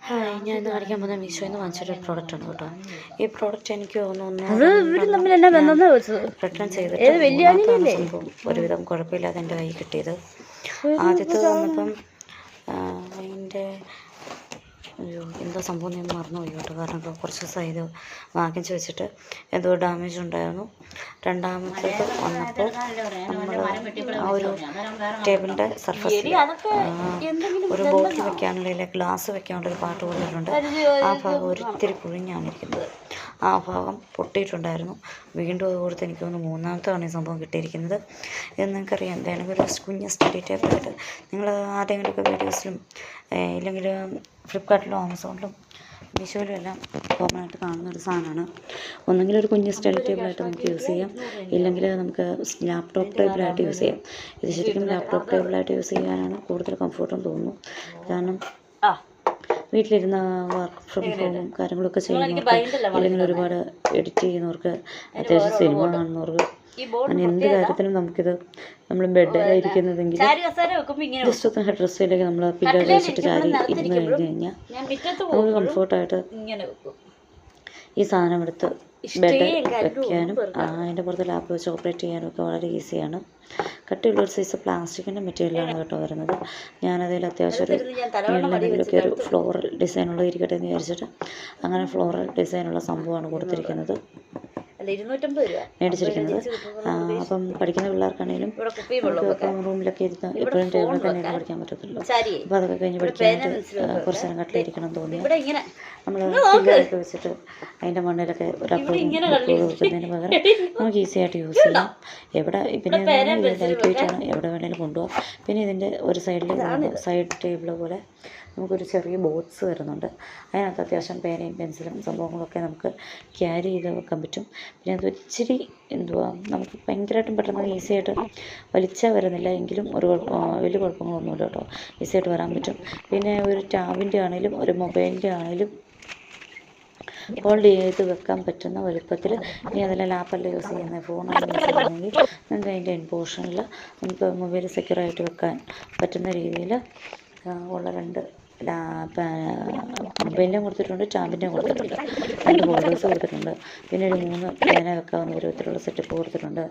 Hi, ഞാൻ ഇന്ന് കാണിക്കാൻ പോകുന്ന മീഷോയിൽ നിന്ന് വാങ്ങിച്ചൊരു പ്രോഡക്റ്റാണ് കേട്ടോ. ഈ പ്രോഡക്റ്റ് എനിക്ക് തോന്നുന്നു റിട്ടേൺ ചെയ്തിട്ട് സംഭവം ഒരുവിധം കുഴപ്പമില്ലാതെ എൻ്റെ കയ്യിൽ കിട്ടിയത്. ആദ്യത്തെ വന്നപ്പം അതിൻ്റെ എന്തോ സംഭവം ഞാൻ മറന്നുപോയി കേട്ടോ. കാരണം ഇപ്പോൾ കുറച്ച് ദിവസമായി ഇത് വാങ്ങിച്ച് വെച്ചിട്ട് എന്തോ ഡാമേജ് ഉണ്ടായിരുന്നു. രണ്ടാമത്തേത് വന്നപ്പോൾ നമ്മൾ ആ ഒരു ടേബിളിൻ്റെ സർഫസിൽ ഒരു ബോട്ടിൽ വെക്കാനുള്ള ഗ്ലാസ് വെക്കാനുള്ള ഒരു പാട്ട് കൊടുത്തിട്ടുണ്ട്. ആ ഭാഗം ഒരിത്തിരി കുഴിഞ്ഞാണ് ഇരിക്കുന്നത്. ആ ഭാഗം പൊട്ടിയിട്ടുണ്ടായിരുന്നു. വീണ്ടും അത് കൊടുത്ത് എനിക്ക് തോന്നുന്നു മൂന്നാമത്താണ് ഈ സംഭവം കിട്ടിയിരിക്കുന്നത്. ഇത് നിങ്ങൾക്കറിയാം, വേണമെങ്കിൽ ഒരു കുഞ്ഞ് സ്റ്റഡി ടേബിളായിട്ട് നിങ്ങൾ ആരുടെയെങ്കിലുമൊക്കെ വീഡിയോസിലും ഇല്ലെങ്കിൽ ഫ്ലിപ്കാർട്ടിലും ആമസോണിലും മീഷോയിലും എല്ലാം കോമൺ ആയിട്ട് കാണുന്നൊരു സാധനമാണ്. ഒന്നെങ്കിൽ ഒരു കുഞ്ഞ് സ്റ്റഡി ടേബിളായിട്ട് നമുക്ക് യൂസ് ചെയ്യാം, ഇല്ലെങ്കിൽ നമുക്ക് ലാപ്ടോപ്പ് ടേബിളായിട്ട് യൂസ് ചെയ്യാം. ഇത് ശരിക്കും ലാപ്ടോപ്പ് ടേബിളായിട്ട് യൂസ് ചെയ്യാനാണ് കൂടുതൽ കംഫർട്ടെന്ന് തോന്നുന്നു. കാരണം വീട്ടിലിരുന്ന വർക്ക് ഫ്രം ഹോമും കാര്യങ്ങളൊക്കെ ചെയ്യുന്നവർക്ക്, അല്ലെങ്കിൽ ഒരുപാട് എഡിറ്റ് ചെയ്യുന്നവർക്ക്, അത്യാവശ്യം സിനിമ കാണുന്നവർക്ക്, അങ്ങനെ എന്ത് കാര്യത്തിനും നമുക്കിത് നമ്മൾ ബെഡിലായിരിക്കുന്നതെങ്കിൽ ജസ്റ്റ് ഒന്ന് ഹെഡ് റെസ്റ്റിലേക്ക് നമ്മൾ പില്ലോ വെച്ചിട്ട് ചാരി ഇരുന്ന് കഴിഞ്ഞ് കഴിഞ്ഞാൽ നമുക്ക് കംഫർട്ടായിട്ട് ഈ സാധനം എടുത്ത് ബെഡ് വയ്ക്കാനും അതിൻ്റെ പുറത്ത് ലാപ്പ് വെച്ച് ഓപ്പറേറ്റ് ചെയ്യാനും ഒക്കെ വളരെ ഈസിയാണ്. കട്ടിയുള്ളൊരു സൈസ് പ്ലാസ്റ്റിക്കിൻ്റെ മെറ്റീരിയലാണ് കേട്ടോ വരുന്നത്. ഞാനതിൽ അത്യാവശ്യം ഒരു എന്തെങ്കിലുമൊക്കെ ഒരു ഫ്ലോറൽ ഡിസൈനുള്ള ഇരിക്കട്ടെ എന്ന് വിചാരിച്ചിട്ട് അങ്ങനെ ഫ്ലോറൽ ഡിസൈനുള്ള സംഭവമാണ് കൊടുത്തിരിക്കുന്നത്, മേടിച്ചിരിക്കുന്നത്. അപ്പം പഠിക്കുന്ന പിള്ളേർക്കാണെങ്കിലും റൂമിലൊക്കെ ഇരുന്ന് എപ്പോഴും ടേബിളിൽ തന്നെ പഠിക്കാൻ പറ്റത്തില്ല. അപ്പോൾ അതൊക്കെ കഴിഞ്ഞ് പഠിക്കാനായിട്ട് കുറച്ച് നേരം കട്ടിലിരിക്കണം തോന്നി നമ്മൾ പിള്ളേരൊക്കെ വെച്ചിട്ട് അതിൻ്റെ മണ്ണിലൊക്കെ വെക്കുന്നതിന് പകരം നമുക്ക് ഈസി ആയിട്ട് യൂസ് ചെയ്യാം. എവിടെ പിന്നെ ലൈറ്റ് വെയിറ്റാണ്, എവിടെ വേണമെങ്കിലും കൊണ്ടുപോകാം. പിന്നെ ഇതിൻ്റെ ഒരു സൈഡിൽ സൈഡ് ടേബിൾ പോലെ നമുക്കൊരു ചെറിയ ബോക്സ് വരുന്നുണ്ട്. അതിനകത്ത് അത്യാവശ്യം പേനയും പെൻസിലും സംഭവങ്ങളൊക്കെ നമുക്ക് ക്യാരി ചെയ്ത് വെക്കാൻ പറ്റും. പിന്നെ അത് ഇച്ചിരി നമുക്ക് ഭയങ്കരമായിട്ടും പെട്ടെന്ന് ഈസി ആയിട്ട് വലിച്ചാൽ വരുന്നില്ല, എങ്കിലും ഒരു വലിയ കുഴപ്പങ്ങളൊന്നുമില്ല കേട്ടോ. ഈസി ആയിട്ട് വരാൻ പറ്റും. പിന്നെ ഒരു ടാബിൻ്റെ ആണെങ്കിലും ഒരു മൊബൈലിൻ്റെ ആണെങ്കിലും ഹോൾഡ് ചെയ്ത് വെക്കാൻ പറ്റുന്ന വലുപ്പത്തിൽ. ഇനി അതിലെ ലാപ്പല്ല യൂസ് ചെയ്യുന്നത്, ഫോണാണ് യൂസ് ചെയ്യുന്നതെങ്കിൽ നമുക്ക് അതിൻ്റെ എൻ പോർഷനിൽ നമുക്ക് മൊബൈൽ സെക്യൂറായിട്ട് വെക്കാൻ പറ്റുന്ന രീതിയിൽ ഉള്ള രണ്ട് മൊബൈലിനും കൊടുത്തിട്ടുണ്ട്, ടാബിൻ്റെയും കൊടുത്തിട്ടുണ്ട്, രണ്ട് ഹോൾഡേഴ്സ് കൊടുത്തിട്ടുണ്ട്. പിന്നെ ഒരു 3 പേന വെക്കാവുന്ന ഒരു വിധത്തിലുള്ള സെറ്റപ്പ് കൊടുത്തിട്ടുണ്ട്.